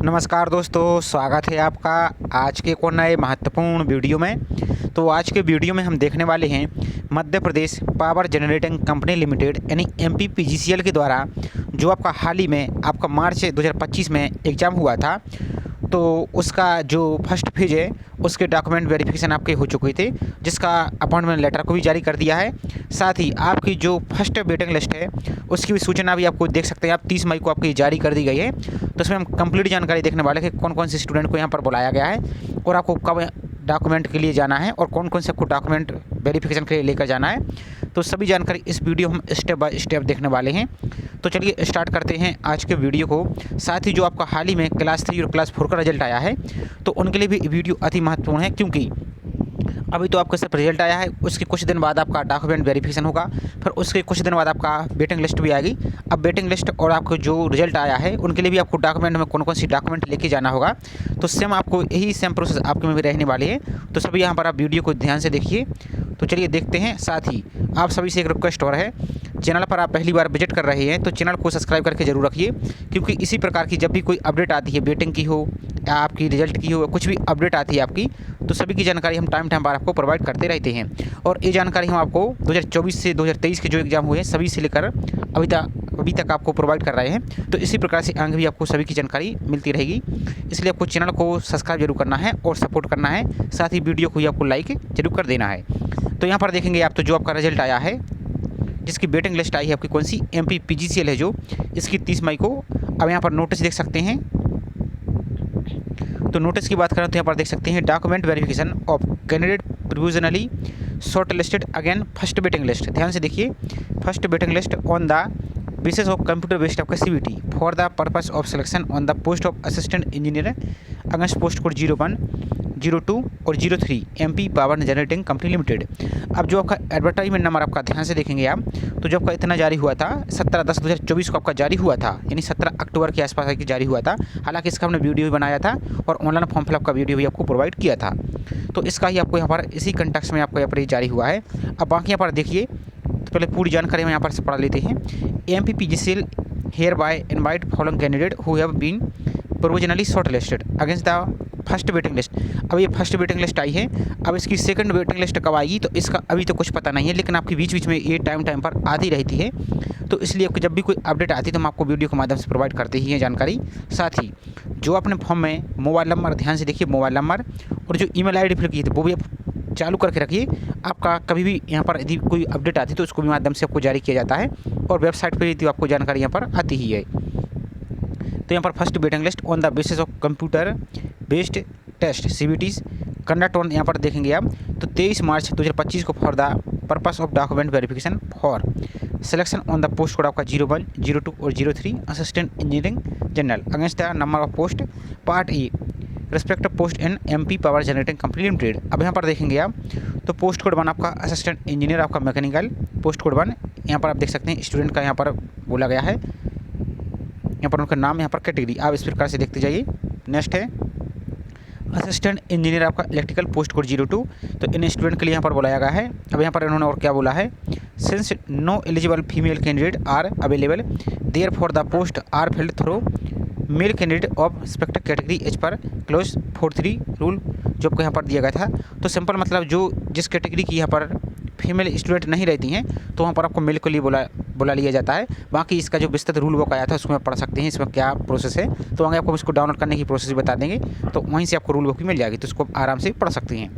नमस्कार दोस्तों, स्वागत है आपका आज के को नए महत्वपूर्ण वीडियो में। तो आज के वीडियो में हम देखने वाले हैं Madhya Pradesh power generating company limited यानी एमपीपीजीसीएल के द्वारा जो आपका हाल ही में आपका मार्च 2025 में एग्ज़ाम हुआ था, तो उसका जो फर्स्ट फेज है उसके डॉक्यूमेंट वेरिफिकेशन आपके हो चुके थे, जिसका अपॉइंटमेंट लेटर को भी जारी कर दिया है। साथ ही आपकी जो फर्स्ट वेटिंग लिस्ट है उसकी भी सूचना भी आपको देख सकते हैं आप 30 मई को आपकी जारी कर दी गई है। तो इसमें हम कंप्लीट जानकारी देखने वाले हैं कि कौन कौन से स्टूडेंट को यहाँ पर बुलाया गया है और आपको कब डॉक्यूमेंट के लिए जाना है और कौन कौन से आपको डॉक्यूमेंट वेरिफिकेशन के लिए लेकर जाना है। तो सभी जानकारी इस वीडियो हम स्टेप बाय स्टेप देखने वाले हैं। तो चलिए स्टार्ट करते हैं आज के वीडियो को। साथ ही जो आपका हाल ही में क्लास 3 और क्लास 4 का रिजल्ट आया है, तो उनके लिए भी वीडियो अति महत्वपूर्ण है, क्योंकि अभी तो आपका सिर्फ रिजल्ट आया है, उसके कुछ दिन बाद आपका डॉक्यूमेंट वेरिफिकेशन होगा, फिर उसके कुछ दिन बाद आपका वेटिंग लिस्ट भी आएगी। अब वेटिंग लिस्ट और आपको जो रिजल्ट आया है उनके लिए भी आपको डॉक्यूमेंट में कौन कौन सी डॉक्यूमेंट लेके जाना होगा, तो सेम आपको यही सेम प्रोसेस आपके में भी रहने वाली है। तो सभी यहाँ पर आप वीडियो को ध्यान से देखिए। तो चलिए देखते हैं। साथ ही आप सभी से एक रिक्वेस्ट और है, चैनल पर आप पहली बार विजिट कर रहे हैं तो चैनल को सब्सक्राइब करके जरूर रखिए, क्योंकि इसी प्रकार की जब भी कोई अपडेट आती है, वेटिंग की हो या आपकी रिजल्ट की हो, कुछ भी अपडेट आती है आपकी, तो सभी की जानकारी हम टाइम पर आपको प्रोवाइड करते रहते हैं। और ये जानकारी हम आपको 2024 से 2023 के जो एग्ज़ाम हुए हैं सभी से लेकर अभी तक आपको प्रोवाइड कर रहे हैं। तो इसी प्रकार से आगे भी आपको सभी की जानकारी मिलती रहेगी, इसलिए आपको चैनल को सब्सक्राइब जरूर करना है और सपोर्ट करना है। साथ ही वीडियो को ही आपको लाइक जरूर कर देना है। तो यहाँ पर देखेंगे आप, तो जो आपका रिजल्ट आया है, जिसकी वेटिंग लिस्ट आई है आपकी कौन सी, एमपीपीजीसीएल है जो, इसकी 30 मई को। अब यहाँ पर नोटिस देख सकते हैं। तो नोटिस की बात करें तो यहाँ पर देख सकते हैं document verification of candidate provisionally short listed again first waiting list. ध्यान से देखिए, first waiting list on the basis of computer based आपका CBT for the purpose of selection on the post of assistant engineer against post code 01, 02 और 03 MP power generating company limited. अब जो आपका advertisement number आपका ध्यान से देखेंगे आप, तो जो आपका इतना जारी हुआ था 17/10/2024 को आपका जारी हुआ था, यानी 17 अक्टूबर के आसपास की जारी हुआ था। हालांकि इसका हमने वीडियो भी बनाया था और ऑनलाइन फॉर्म फिलअप का वीडियो भी आपको प्रोवाइड किया था। तो इसका ही आपको यहाँ पर इसी कंटेक्स्ट में आपको यहाँ पर जारी हुआ है। अब बाकी यहाँ पर देखिए, तो पहले पूरी जानकारी हम यहाँ पर से पढ़ लेते हैं। MPPGCL hereby invite following candidate who have been provisionally short listed against the first waiting list. अब ये फर्स्ट वेटिंग लिस्ट आई है, अब इसकी सेकंड वेटिंग लिस्ट कब आएगी तो इसका अभी तो कुछ पता नहीं है, लेकिन आपकी बीच बीच में ये टाइम पर आती रहती है। तो इसलिए जब भी कोई अपडेट आती है तो हम आपको वीडियो के माध्यम से प्रोवाइड करते ही हैं जानकारी। साथ ही जो अपने फॉर्म में मोबाइल नंबर, ध्यान से देखिए, मोबाइल नंबर और जो ईमेल आईडी फिल की थी वो भी आप चालू करके रखिए। आपका कभी भी यहाँ पर यदि कोई अपडेट आती है तो उसको भी माध्यम से आपको जारी किया जाता है और वेबसाइट पर भी आपको जानकारी यहाँ पर आती ही है। तो यहाँ पर first waiting list on the basis of computer based test CBTs conduct on, यहाँ पर देखेंगे आप, तो 23 मार्च 2025 को for the purpose of document verification for selection on the post code आपका 01, 02 और 03 assistant engineering general against the number of post part A respective post in MP power generating company limited. अब यहाँ पर देखेंगे आप, तो post code 1 आपका assistant engineer आपका मैकेनिकल, पोस्ट कोड 1 यहाँ पर आप देख सकते हैं स्टूडेंट का यहाँ पर बोला गया है, यहाँ पर उनका नाम, यहाँ पर कैटेगरी आप इस प्रकार से देखते जाइए। नेक्स्ट है असिस्टेंट इंजीनियर आपका इलेक्ट्रिकल, पोस्ट कोड 02, तो इन स्टूडेंट के लिए यहाँ पर बुलाया गया है। अब यहाँ पर इन्होंने और क्या बोला है, since no eligible female candidate are available there for the post are filled through male candidate of respective category as per clause 43 rule जो आपको यहाँ पर दिया गया था। तो सिंपल मतलब जो जिस कैटेगरी की यहाँ पर फीमेल स्टूडेंट नहीं रहती हैं तो वहाँ पर आपको मेल के लिए बुला लिया जाता है। बाकी इसका जो विस्तृत रूल बुक आया था उसमें आप पढ़ सकते हैं इसमें क्या प्रोसेस है, तो आगे आपको इसको डाउनलोड करने की प्रोसेस भी बता देंगे, तो वहीं से आपको रूल बुक भी मिल जाएगी, तो उसको आराम से पढ़ सकते हैं।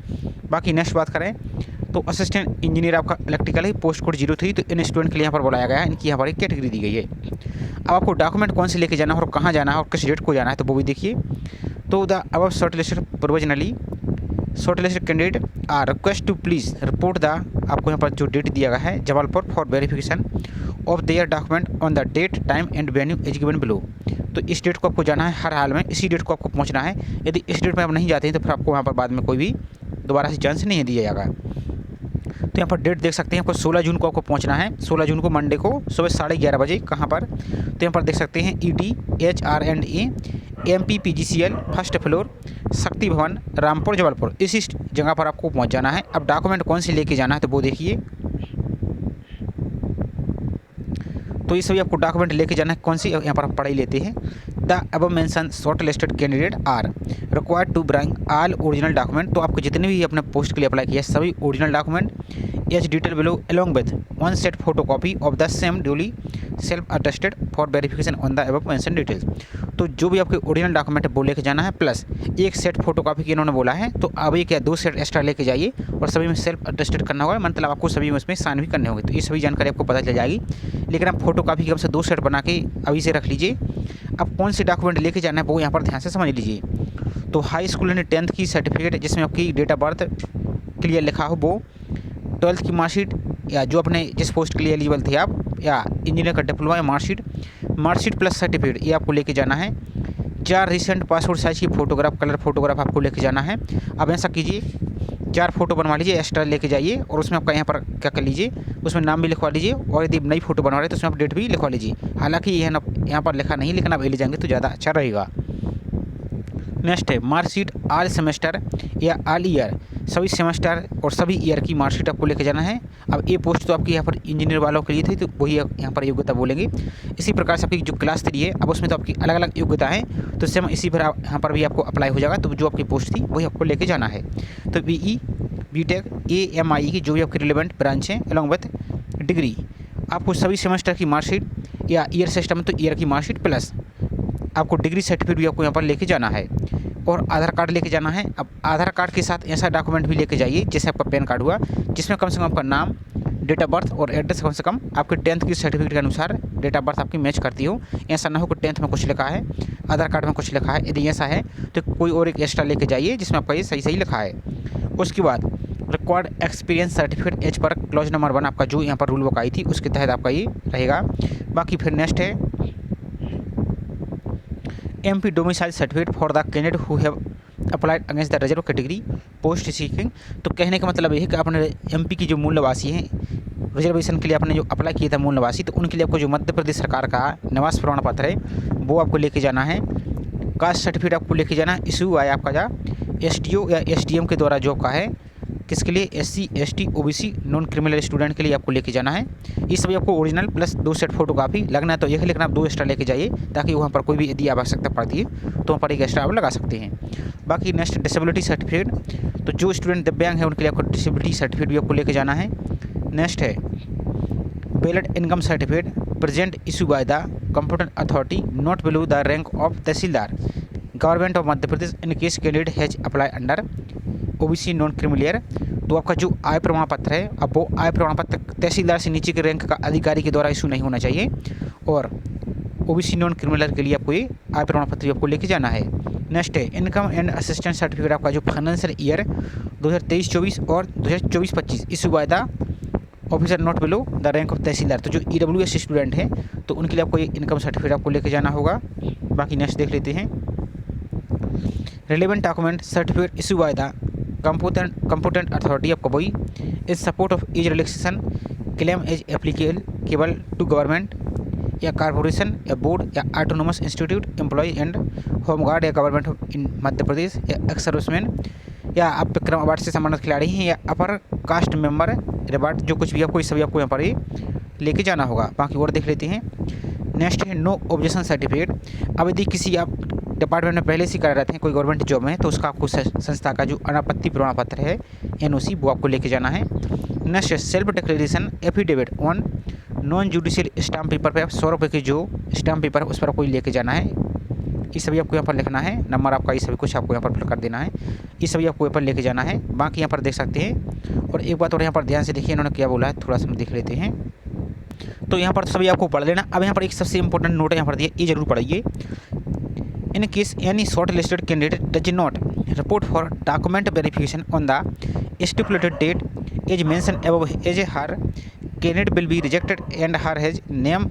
बाकी नेक्स्ट बात करें तो असिस्टेंट इंजीनियर आपका इलेक्ट्रिकल है, पोस्ट कोड 03, तो इन स्टूडेंट के लिए यहाँ पर बुलाया गया है, इनकी यहाँ पर एक कैटेगरी दी गई है। अब आपको डॉक्यूमेंट कौन से लेके जाना है और कहाँ जाना है और किस डेट को जाना है तो वो भी देखिए। तो the above short listed provisionally short listed candidate are request to please report the, आपको यहाँ पर जो डेट दिया गया है, Jabalpur for verification of their document on the date time and venue as given below. तो इस डेट को आपको जाना है, हर हाल में इसी डेट को आपको पहुँचना है। यदि इस डेट में आप नहीं जाते हैं तो फिर आपको वहाँ पर बाद में कोई भी दोबारा से चांस नहीं दिया जाएगा। तो यहाँ पर डेट देख सकते हैं, आपको 16 जून को आपको पहुँचना है, 16 जून को मंडे को सुबह 11:30 बजे। कहाँ पर, तो यहाँ पर देख सकते हैं ETHR&A एमपीपीजीसीएल फर्स्ट फ्लोर शक्ति भवन रामपुर जबलपुर, इसी जगह पर आपको पहुँच जाना है। अब डॉक्यूमेंट कौन से लेके जाना है तो वो देखिए। तो ये सभी आपको डॉक्यूमेंट लेके जाना है। कौन सी, यहाँ पर आप पढ़ाई लेते हैं। The above mention short listed candidate are required to bring all original document. तो आपको जितने भी अपने पोस्ट के लिए अप्लाई किया सभी original document as detail below along with one set photo copy of the same duly self attested for verification on the above mention details. तो जो भी आपके ओरिजिनल डॉक्यूमेंट है वो लेके जाना है, प्लस एक सेट फोटो कॉपी की इन्होंने बोला है। तो अब ये क्या 2 सेट एक्स्ट्रा लेके जाइए और सभी में सेल्फ अटेस्टेड करना होगा, मतलब आपको सभी में उसमें साइन भी करने होंगे। तो ये सभी जानकारी आपको पता चल जाएगी। लेकिन आप फोटो कॉपी कम से 2 सेट बना के अभी से रख लीजिए। अब कौन से डॉक्यूमेंट लेके जाना है वो यहाँ पर ध्यान से समझ लीजिए। तो हाई स्कूल यानी 10th की सर्टिफिकेट जिसमें आपकी डेट ऑफ बर्थ क्लियर लिखा हो वो, 12th की मार्कशीट या जो अपने जिस पोस्ट के लिए एलिजिबल थे आप, या इंजीनियर का डिप्लोमा या मार्कशीट प्लस सर्टिफिकेट ये आपको लेके जाना है। 4 रिसेंट पासपोर्ट साइज़ की फ़ोटोग्राफ, कलर फोटोग्राफ आपको लेके जाना है। अब ऐसा कीजिए 4 फोटो बनवा लीजिए, एक्स्ट्रा लेके जाइए और उसमें आपका यहाँ पर क्या कर लीजिए, उसमें नाम भी लिखवा लीजिए और यदि नई फोटो बनवा रहे हैं तो उसमें आप डेट भी लिखवा लीजिए। हालांकि यह यहाँ पर लिखा नहीं, लेकिन आप ले जाएंगे तो ज़्यादा अच्छा रहेगा। नेक्स्ट है मार्कशीट ऑल सेमेस्टर या ऑल ईयर, सभी सेमेस्टर और सभी ईयर की मार्कशीट आपको लेके जाना है। अब ये पोस्ट तो आपकी यहाँ पर इंजीनियर वालों के लिए थी, तो वही यहाँ पर योग्यता बोलेंगे। इसी प्रकार से आपकी जो क्लास 3 है, अब उसमें तो आपकी अलग अलग योग्यता है, तो सेम इसी पर यहाँ पर भी आपको अप्लाई हो जाएगा। तो जो आपकी पोस्ट थी वही आपको लेके जाना है। तो BE BTech AMI की जो भी आपकी रिलेवेंट ब्रांच है अलॉन्ग विथ डिग्री, आपको सभी सेमेस्टर की मार्कशीट या ईयर सिस्टम तो ईयर की मार्कशीट प्लस आपको डिग्री सर्टिफिकेट भी आपको यहाँ पर लेके जाना है और आधार कार्ड लेके जाना है। अब आधार कार्ड के साथ ऐसा डॉक्यूमेंट भी लेके जाइए जैसे आपका पैन कार्ड हुआ, जिसमें कम से कम आपका नाम, डेट ऑफ बर्थ और एड्रेस कम से कम आपके 10th की सर्टिफिकेट के अनुसार डेट ऑफ बर्थ आपकी मैच करती हो। ऐसा ना हो कि 10th में कुछ लिखा है, आधार कार्ड में कुछ लिखा है। यदि ऐसा है तो कोई और एक एक्स्ट्रा लेके जाइए जिसमें आपका ये सही लिखा है। उसके बाद required experience certificate as per clause number 1 आपका जो यहाँ पर रूल बुक आई थी उसके तहत आपका ये रहेगा। बाकी फिर नेक्स्ट है MP domicile certificate for the candidate who have applied against the reserve category post seeking. तो कहने का मतलब ये है कि आपने MP की जो मूल निवासी हैं रिजर्वेशन के लिए आपने जो अप्लाई किया था मूल निवासी, तो उनके लिए आपको जो मध्य प्रदेश सरकार का निवास प्रमाण पत्र है वो आपको लेके जाना है। कास्ट सर्टिफिकेट आपको लेके जाना है, इशू आया आपका जा SDO या SDM के द्वारा जो आपका है, किसके लिए, SC ST OBC non criminal student के लिए आपको लेके जाना है। ये सभी आपको ओरिजिनल प्लस 2 सेट फोटोकॉपी लगना है तो एक, लेकिन आप 2 एक्स्ट्रा लेके जाइए ताकि वहाँ पर कोई भी यदि आवश्यकता पड़ती है तो वहाँ पर एक एक्स्ट्रा आप लगा सकते हैं। बाकी नेक्स्ट डिसेबिलिटी सर्टिफिकेट, तो जो स्टूडेंट दिव्यांग है उनके लिए आपको डिसेबिलिटी सर्टिफिकेट भी आपको लेके जाना है। नेक्स्ट है valid income certificate present issue by the computer authority not below the rank of tehsildar government of Madhya Pradesh in case candidate has apply under OBC non creamy layer. तो आपका जो आय प्रमाण पत्र है, अब वो आय प्रमाण पत्र तहसीलदार से नीचे के रैंक का अधिकारी के द्वारा इशू नहीं होना चाहिए और OBC नॉन क्रिमिलियर के लिए आपको ये आय प्रमाण पत्र भी आपको लेके जाना है। नेक्स्ट है इनकम एंड असिस्टेंट सर्टिफिकेट, आपका जो फाइनेंशियल ईयर 2023-24 और 2024-25 issue by the officer not below the rank of tehsildar. तो जो EWS स्टूडेंट हैं तो उनके लिए आपको ये इनकम सर्टिफिकेट आपको लेके जाना होगा। बाकी नेक्स्ट देख लेते हैं relevant document certificate issue by the competent authority of वही is support of age relaxation claim as applicable to government या कॉर्पोरेशन या बोर्ड या autonomous institute employ and home guard या government of in Madhya Pradesh या एक्स सर्विसमैन या आप Vikram award से संबंधित खिलाड़ी हैं या अपर कास्ट मेंबर रिवार्ड, जो कुछ भी आपको इस सभी आपको यहाँ पर ये लेके जाना होगा। बाकी और देख लेते हैं। नेक्स्ट है नो ऑब्जेक्शन सर्टिफिकेट। अब यदि किसी आप डिपार्टमेंट में पहले से कर रहे थे कोई गवर्नमेंट जॉब में तो उसका आपको संस्था का जो अनापत्ति प्रमाण पत्र है NOC वो आपको लेके जाना है। Next self declaration affidavit on non judicial stamp paper पे 100 रुपये की जो स्टाम्प पेपर है उस पर आपको लेके जाना है। ये सभी आपको यहाँ पर लिखना है, नंबर आपका ये सभी कुछ आपको यहाँ पर फिल कर देना है। ये सभी आपको यहाँ पर लेके जाना है। बाकी यहाँ पर देख सकते हैं। और एक बात और यहाँ पर ध्यान से देखिए इन्होंने क्या बोला है, थोड़ा सा हम देख लेते हैं। तो यहाँ पर तो सभी आपको पढ़ लेना। अब यहाँ पर एक सबसे इंपॉर्टेंट नोट है यहाँ पर दिया, ये जरूर पढ़िए। In case any shortlisted candidate does not report for document verification on the stipulated date as mentioned above, as her candidate will be rejected and her his name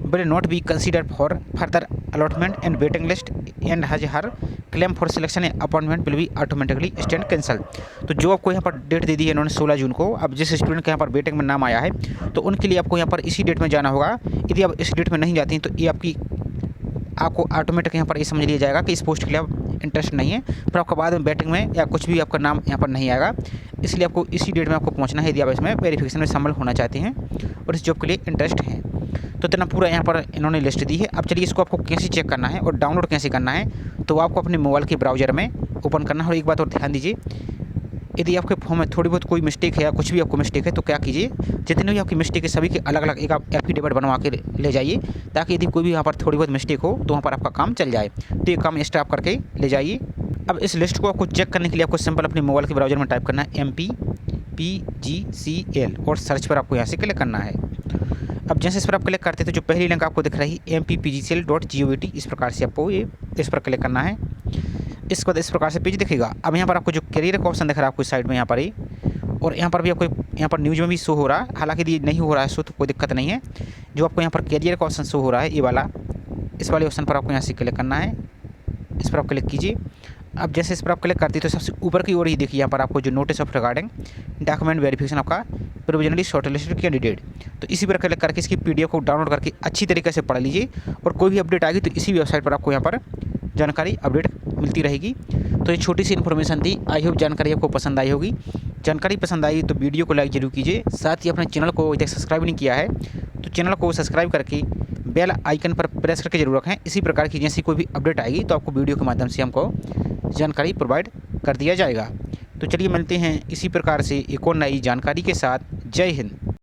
will not be considered for further allotment and waiting list and her claim for selection and appointment will be automatically stand cancel। तो जो आपको यहाँ पर date दे दी है इन्होंने 16 जून को, अब जिस स्टूडेंट का यहाँ पर वेटिंग में नाम आया है तो उनके लिए आपको यहाँ पर इसी डेट में जाना होगा। यदि आप इस डेट में नहीं जाती हैं तो ये आपको ऑटोमेटिक यहाँ पर ये समझ लिया जाएगा कि इस पोस्ट के लिए आप इंटरेस्ट नहीं है, पर आपका बाद में बैटिंग में या कुछ भी आपका नाम यहाँ पर नहीं आएगा। इसलिए आपको इसी डेट में आपको पहुँचना है यदि आप इसमें वेरिफिकेशन में शामिल होना चाहते हैं और इस जॉब के लिए इंटरेस्ट है। तो इतना पूरा यहाँ पर इन्होंने लिस्ट दी है। अब चलिए इसको आपको कैसे चेक करना है और डाउनलोड कैसे करना है, तो आपको अपने मोबाइल के ब्राउज़र में ओपन करना है। और एक बात और ध्यान दीजिए, यदि आपके फॉर्म में थोड़ी बहुत कोई मिस्टेक है या कुछ भी आपको मिस्टेक है तो क्या कीजिए, जितने भी आपकी मिस्टेक है सभी के अलग अलग एक आप एफिडेविट बनवा के ले जाइए, ताकि यदि कोई भी यहाँ पर थोड़ी बहुत मिस्टेक हो तो वहाँ पर आपका काम चल जाए। तो ये काम एक्स्ट्रा आप करके ले जाइए। अब इस लिस्ट को आपको चेक करने के लिए आपको सिंपल अपने मोबाइल के ब्राउज़र में टाइप करना है MPPGCL और सर्च पर आपको यहाँ से क्लिक करना है। अब जैसे इस पर आप क्लिक करते हैं तो जो पहली लिंक आपको दिख रही है MPPGCL.gov.in, इस प्रकार से आपको ये इस पर क्लिक करना है। इसके बाद इस प्रकार से पेज दिखेगा। अब यहाँ पर आपको जो करियर का ऑप्शन दिख रहा है आपको इस साइड में यहाँ पर ही, और यहाँ पर भी आपको यहाँ पर न्यूज़ में भी शो हो रहा है। हालांकि यदि नहीं हो रहा है शो तो कोई दिक्कत नहीं है। जो आपको यहाँ पर करियर का ऑप्शन शो हो रहा है ये वाला, इस वाले ऑप्शन पर आपको यहाँ से क्लिक करना है। इस पर आप क्लिक कीजिए। अब जैसे इस पर आप क्लिक करते हैं तो सबसे ऊपर की ओर ही देखिए यहाँ पर आपको जो notice of regarding document verification आपका प्रोविजनली शॉर्टलिस्टेड कैंडिडेट, तो इसी पर क्लिक करके इसकी PDF को डाउनलोड करके अच्छी तरीके से पढ़ लीजिए। और कोई भी अपडेट आएगी तो इसी वेबसाइट पर आपको यहाँ पर जानकारी अपडेट मिलती रहेगी। तो ये छोटी सी इन्फॉर्मेशन थी। आई होप जानकारी आपको पसंद आई होगी। जानकारी पसंद आई तो वीडियो को लाइक जरूर कीजिए। साथ ही अपने चैनल को अभी तक सब्सक्राइब नहीं किया है तो चैनल को सब्सक्राइब करके बेल आइकन पर प्रेस करके जरूर रखें। इसी प्रकार की जैसी कोई भी अपडेट आएगी तो आपको वीडियो के माध्यम से हमको जानकारी प्रोवाइड कर दिया जाएगा। तो चलिए मिलते हैं इसी प्रकार से एक और नई जानकारी के साथ। जय हिंद।